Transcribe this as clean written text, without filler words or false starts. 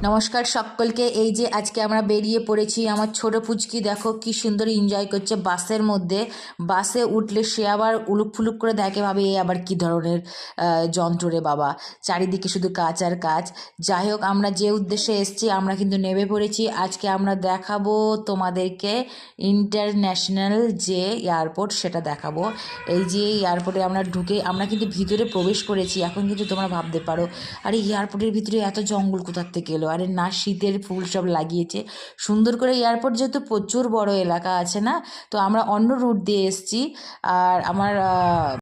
নমস্কার সকলকে। এই যে আজকে আমরা বেরিয়ে পড়েছি। আমার ছোট পুচকি দেখো কি সুন্দর এনজয় করছে বাসের মধ্যে। বাসে উঠলে সে আবার উলুক ফুলুক করে দেখে, ভাবে এ আবার কি ধরনের যন্ত্র রে বাবা, চারিদিকে শুধু কাজ আর কাজ। যাই হোক, আমরা যে উদ্দেশ্যে এসেছি আমরা কিন্তু নেমে পড়েছি। আজকে আমরা দেখাবো তোমাদেরকে ইন্টারন্যাশনাল যে এয়ারপোর্ট, সেটা দেখাবো। এই যে এয়ারপোর্টে আমরা কিন্তু ভিতরে প্রবেশ করেছি। এখন কিন্তু তোমরা ভাবতে পারো, আরে এয়ারপোর্টের ভিতরে এত জঙ্গল কোথার থেকে এলো? আরে না, শীতের ফুল সব লাগিয়েছে সুন্দর করে। এয়ারপোর্ট যেহেতু প্রচুর বড় এলাকা আছে না, তো আমরা অন্য রুট দিয়ে এসেছি। আর আমার